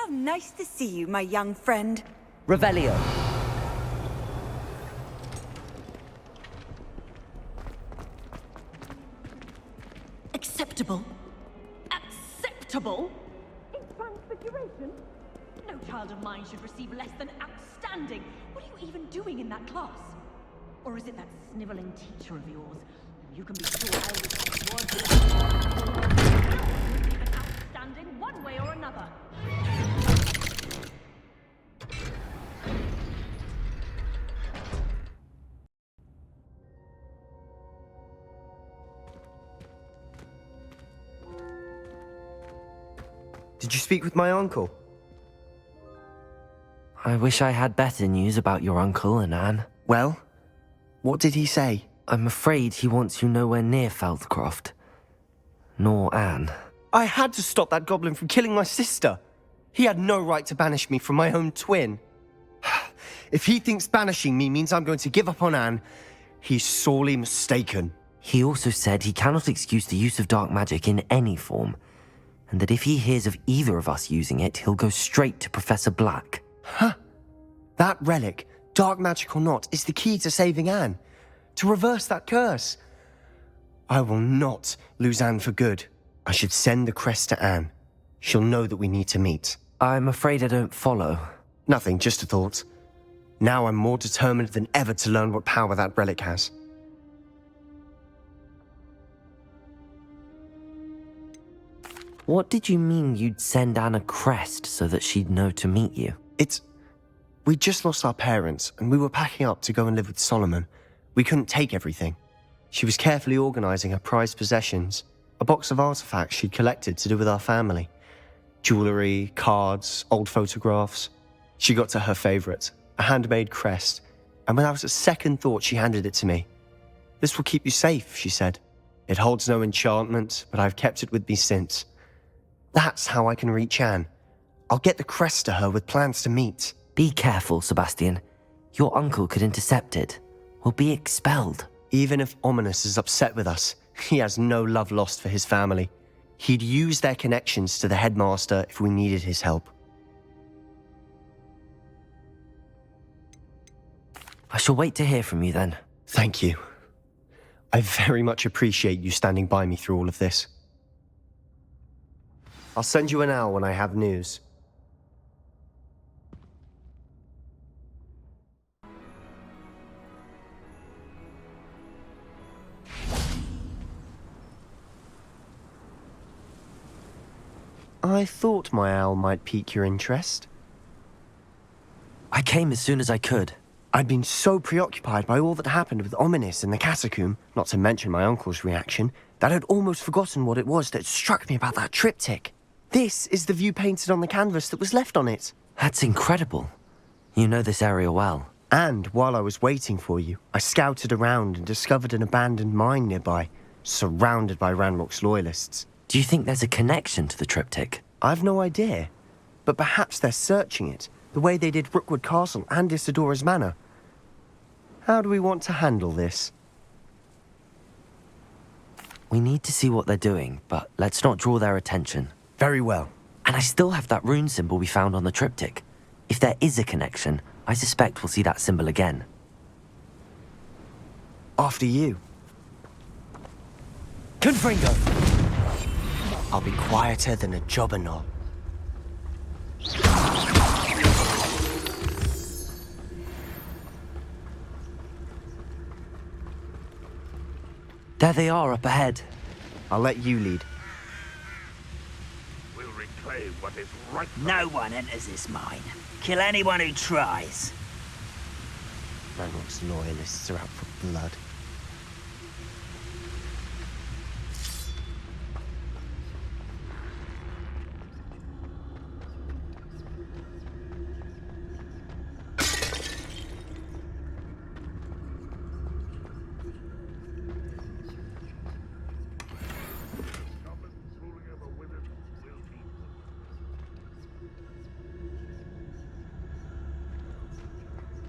How nice to see you, my young friend. Revelio. Acceptable? Acceptable? In transfiguration? No child of mine should receive less than outstanding. What are you even doing in that class? Or is it that sniveling teacher of yours? You can be sure I will even outstanding one way or another. Did you speak with my uncle? I wish I had better news about your uncle and Anne. Well, what did he say? I'm afraid he wants you nowhere near Feldcroft. Nor Anne. I had to stop that goblin from killing my sister. He had no right to banish me from my own twin. If he thinks banishing me means I'm going to give up on Anne, he's sorely mistaken. He also said he cannot excuse the use of dark magic in any form, and that if he hears of either of us using it, he'll go straight to Professor Black. Huh. That relic, dark magic or not, is the key to saving Anne. To reverse that curse. I will not lose Anne for good. I should send the crest to Anne. She'll know that we need to meet. I'm afraid I don't follow. Nothing, just a thought. Now I'm more determined than ever to learn what power that relic has. What did you mean you'd send Anne a crest so that she'd know to meet you? We just lost our parents, and we were packing up to go and live with Solomon. We couldn't take everything. She was carefully organizing her prized possessions, a box of artifacts she'd collected to do with our family. Jewelry, cards, old photographs. She got to her favorite, a handmade crest, and without a second thought she handed it to me. This will keep you safe, she said. It holds no enchantment, but I've kept it with me since. That's how I can reach Anne. I'll get the crest to her with plans to meet. Be careful, Sebastian. Your uncle could intercept it. We'll be expelled. Even if Ominous is upset with us, he has no love lost for his family. He'd use their connections to the headmaster if we needed his help. I shall wait to hear from you then. Thank you. I very much appreciate you standing by me through all of this. I'll send you an owl when I have news. I thought my owl might pique your interest. I came as soon as I could. I'd been so preoccupied by all that happened with Ominous in the catacomb, not to mention my uncle's reaction, that I'd almost forgotten what it was that struck me about that triptych. This is the view painted on the canvas that was left on it. That's incredible. You know this area well. And while I was waiting for you, I scouted around and discovered an abandoned mine nearby, surrounded by Ranrock's loyalists. Do you think there's a connection to the triptych? I've no idea, but perhaps they're searching it, the way they did Rookwood Castle and Isidora's Manor. How do we want to handle this? We need to see what they're doing, but let's not draw their attention. Very well. And I still have that rune symbol we found on the triptych. If there is a connection, I suspect we'll see that symbol again. After you. Confringo! I'll be quieter than a jobberknoll. There they are up ahead. I'll let you lead. We'll reclaim what is right. No one enters this mine. Kill anyone who tries. Ranrock's loyalists are out for blood.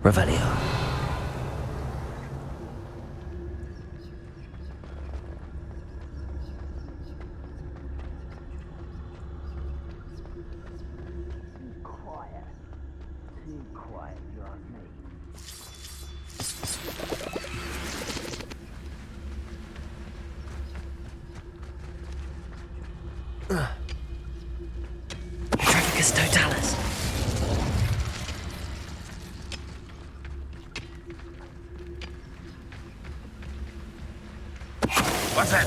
Revelio. quiet, if you ask me. Trafficus totalis. What's that?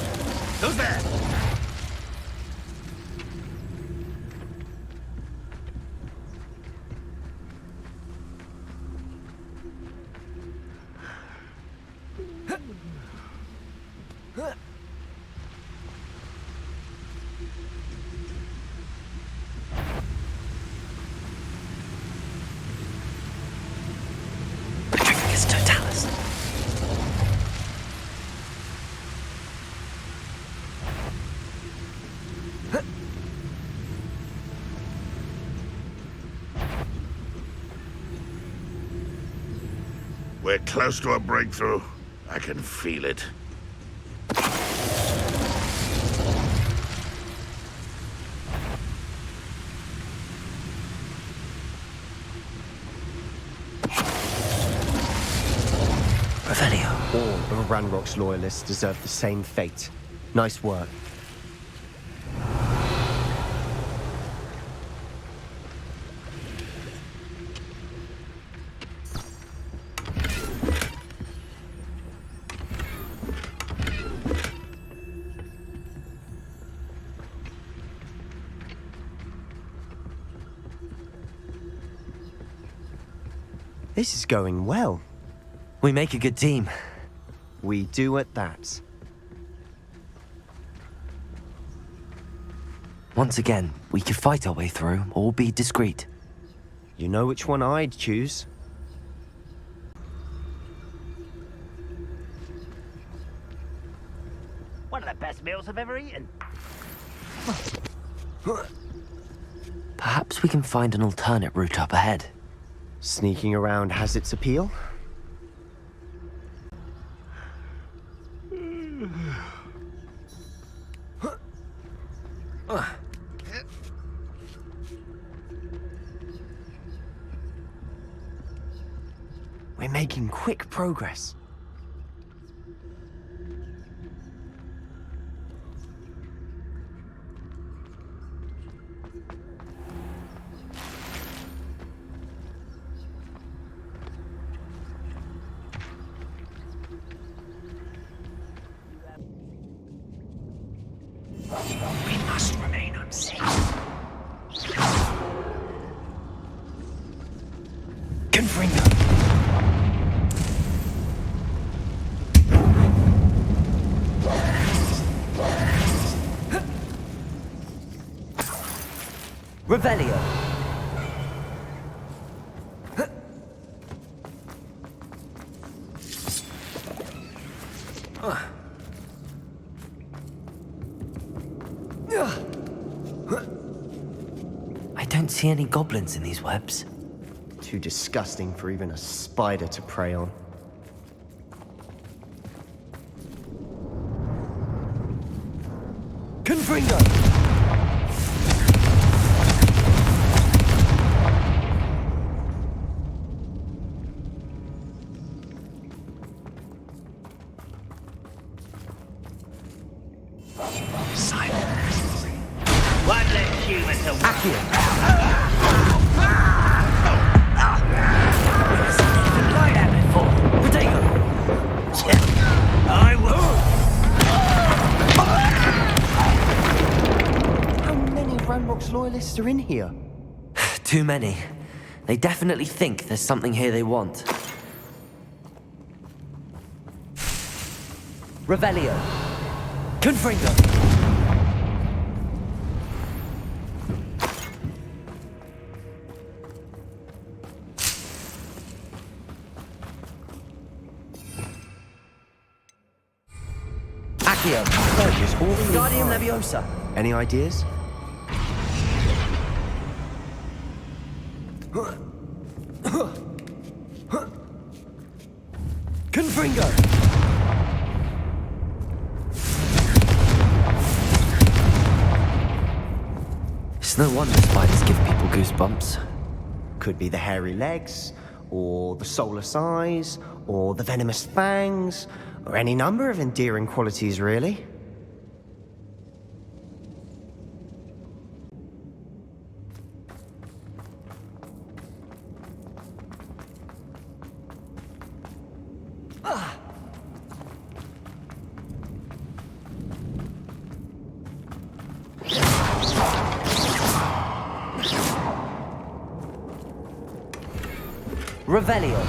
Who's there? Trafficus totalis. We're close to a breakthrough. I can feel it. Revelio. All of Ranrock's loyalists deserve the same fate. Nice work. This is going well. We make a good team. We do at that. Once again, we could fight our way through or be discreet. You know which one I'd choose. One of the best meals I've ever eaten. Perhaps we can find an alternate route up ahead. Sneaking around has its appeal. We're making quick progress. We must remain unseen. Confringo. Revelio. I don't see any goblins in these webs. Too disgusting for even a spider to prey on. Confringo. One less human to work. Like that before. Rodego. I will. How many Ranrock's loyalists are in here? Too many. They definitely think there's something here they want. Revelio. Confringo. Guardian Leviosa. Any ideas? Confringo. It's no wonder spiders give people goosebumps. Could be the hairy legs, or the soulless eyes, or the venomous fangs, or any number of endearing qualities, really. Revelio.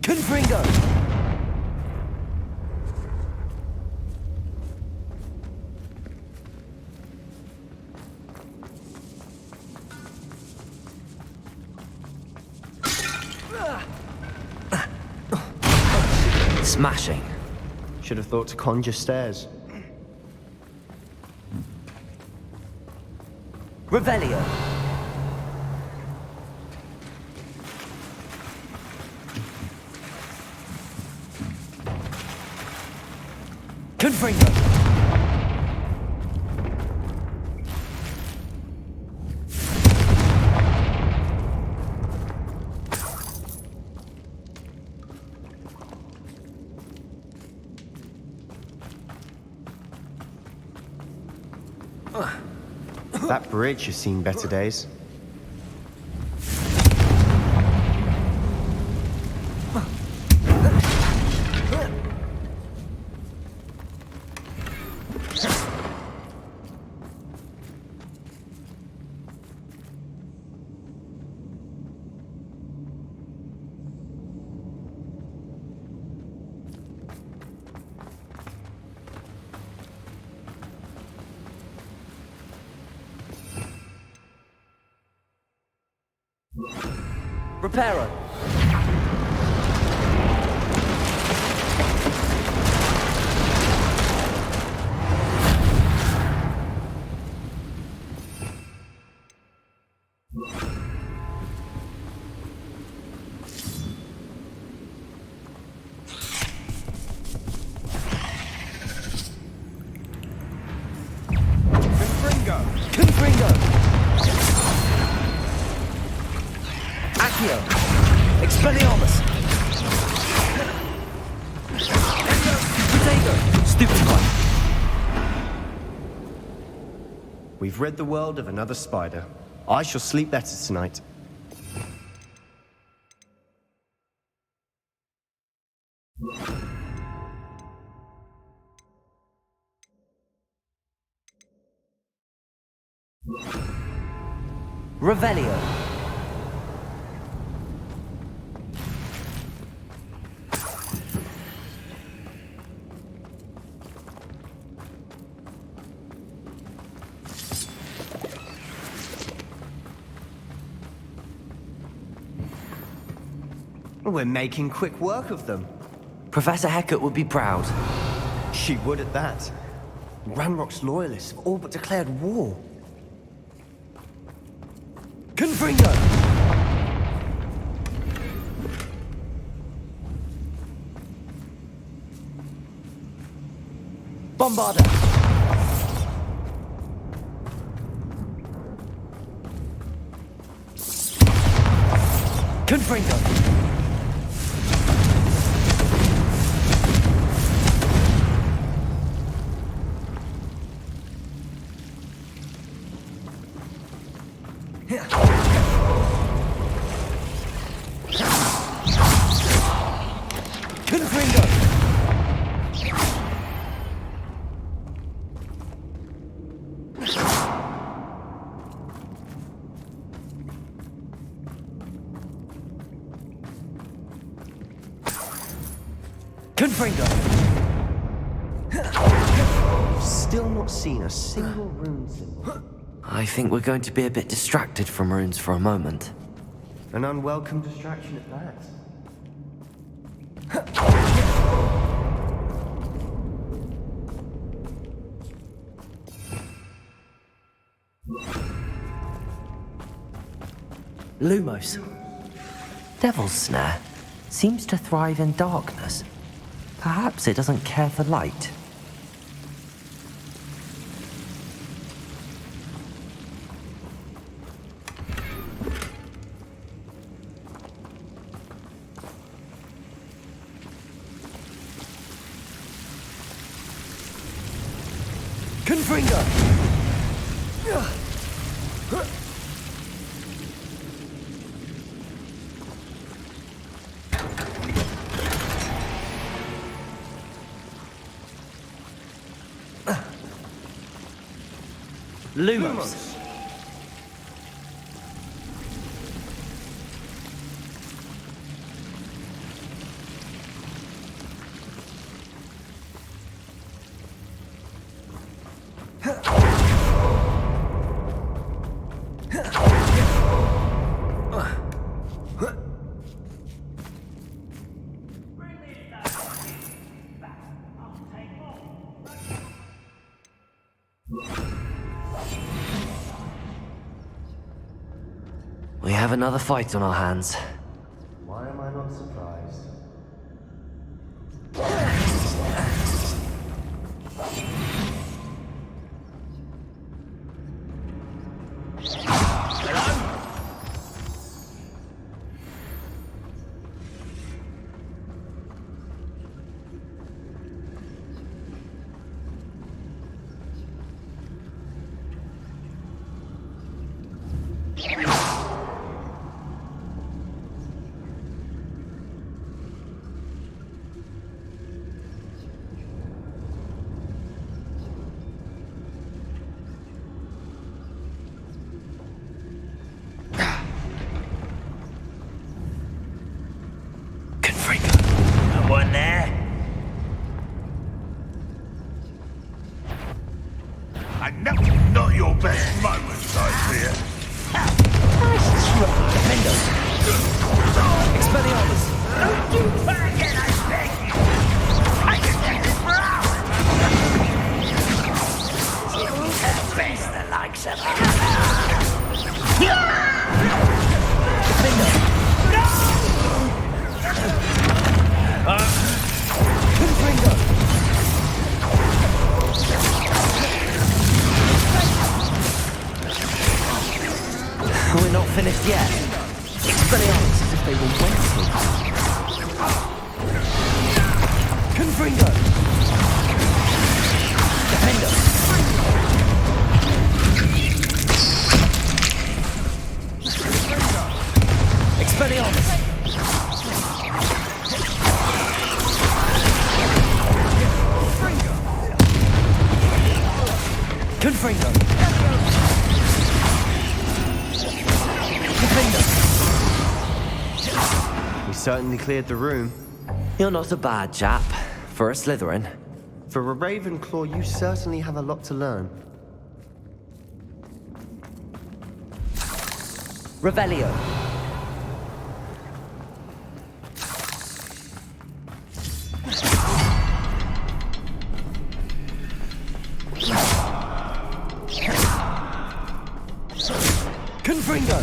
Confringo! Smashing. Should have thought to conjure stairs. Revelio. Confringo. That bridge has seen better days. Reparo. Confringo. Accio. Expelliarmus. Potato. Stupid one. We've rid the world of another spider. I shall sleep better tonight. Revelio. We're making quick work of them. Professor Hecat would be proud. She would at that. Ranrock's loyalists have all but declared war. Confringo. Bombarda. Confringo. Confringo! We've still not seen a single rune symbol. I think we're going to be a bit distracted from runes for a moment. An unwelcome distraction at that. Lumos. Devil's Snare seems to thrive in darkness. Perhaps it doesn't care for light. Confringo! Lumos. We have another fight on our hands. Why am I not surprised? One there. And not your best moments, I fear. Nice try. Defendo! Expelliarmus! Don't do that again, I beg you. I can take this for hours. At best, the likes of Defendo! Confringo! We're not finished yet. Expelliarmus as if they were waiting. Confringo! Defendo! Expelliarmus! Confringo! We certainly cleared the room. You're not a bad chap for a Slytherin. For a Ravenclaw, you certainly have a lot to learn. Revelio. Confringo!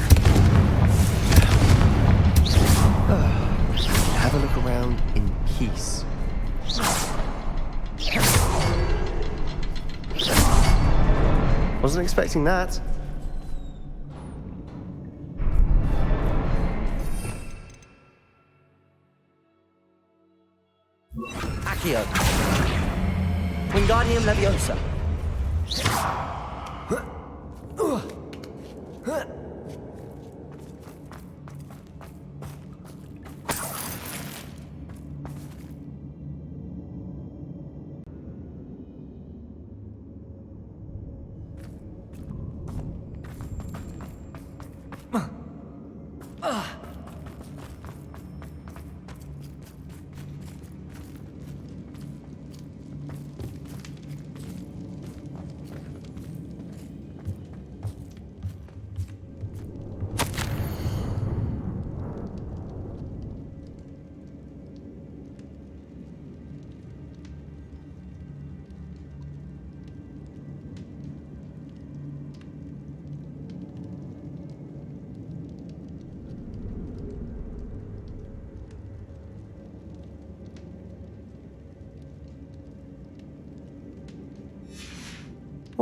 Have a look around in peace. Wasn't expecting that. Accio. Wingardium Leviosa.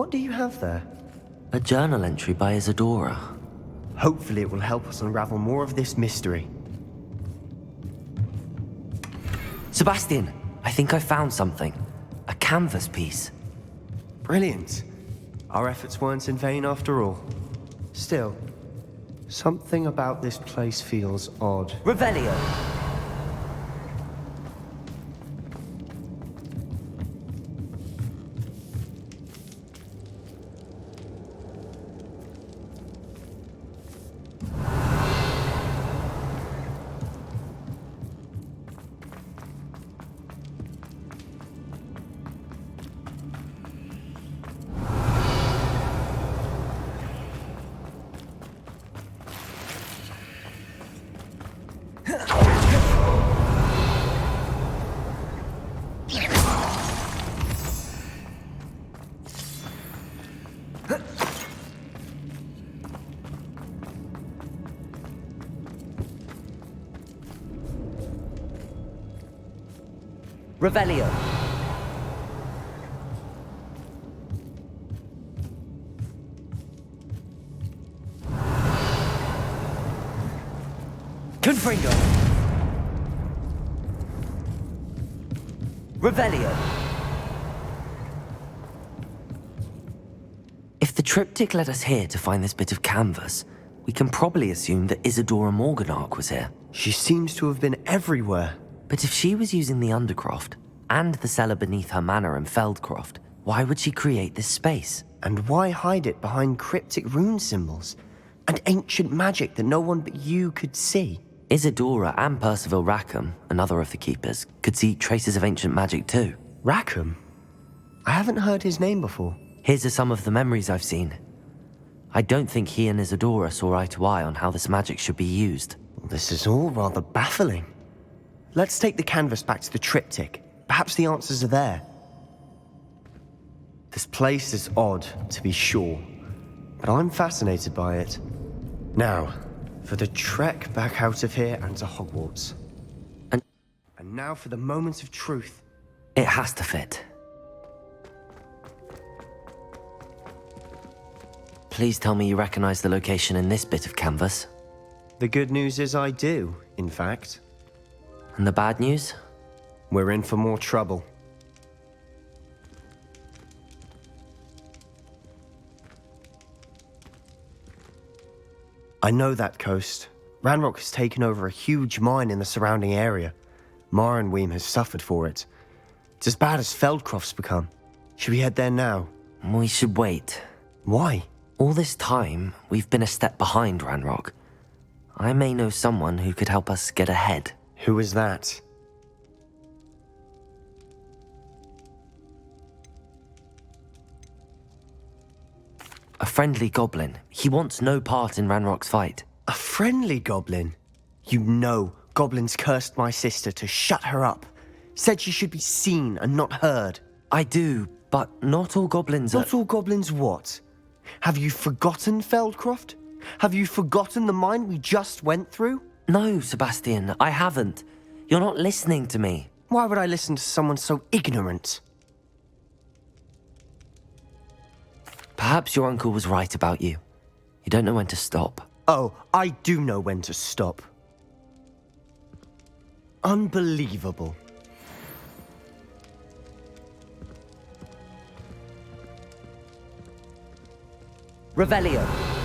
What do you have there? A journal entry by Isadora. Hopefully it will help us unravel more of this mystery. Sebastian, I think I found something. A canvas piece. Brilliant. Our efforts weren't in vain after all. Still, something about this place feels odd. Revelio! Revelio. Confringo. Revelio. If the triptych led us here to find this bit of canvas, we can probably assume that Isadora Morganark was here. She seems to have been everywhere. But if she was using the Undercroft and the cellar beneath her manor in Feldcroft, why would she create this space? And why hide it behind cryptic rune symbols and ancient magic that no one but you could see? Isadora and Percival Rackham, another of the keepers, could see traces of ancient magic too. Rackham? I haven't heard his name before. Here's are some of the memories I've seen. I don't think he and Isadora saw eye to eye on how this magic should be used. This is all rather baffling. Let's take the canvas back to the triptych. Perhaps the answers are there. This place is odd, to be sure, but I'm fascinated by it. Now, for the trek back out of here and to Hogwarts. And now for the moment of truth. it has to fit. Please tell me you recognize the location in this bit of canvas. The good news is I do, in fact. And the bad news? We're in for more trouble. I know that coast. Ranrock has taken over a huge mine in the surrounding area. Marrenweem has suffered for it. It's as bad as Feldcroft's become. Should we head there now? We should wait. Why? All this time, we've been a step behind Ranrock. I may know someone who could help us get ahead. Who is that? A friendly goblin. He wants no part in Ranrock's fight. A friendly goblin? You know, goblins cursed my sister to shut her up. Said she should be seen and not heard. I do, but not all goblins are... Not all goblins what? Have you forgotten Feldcroft? Have you forgotten the mine we just went through? No, Sebastian, I haven't. You're not listening to me. Why would I listen to someone so ignorant? Perhaps your uncle was right about you. You don't know when to stop. Oh, I do know when to stop. Unbelievable. Revelio.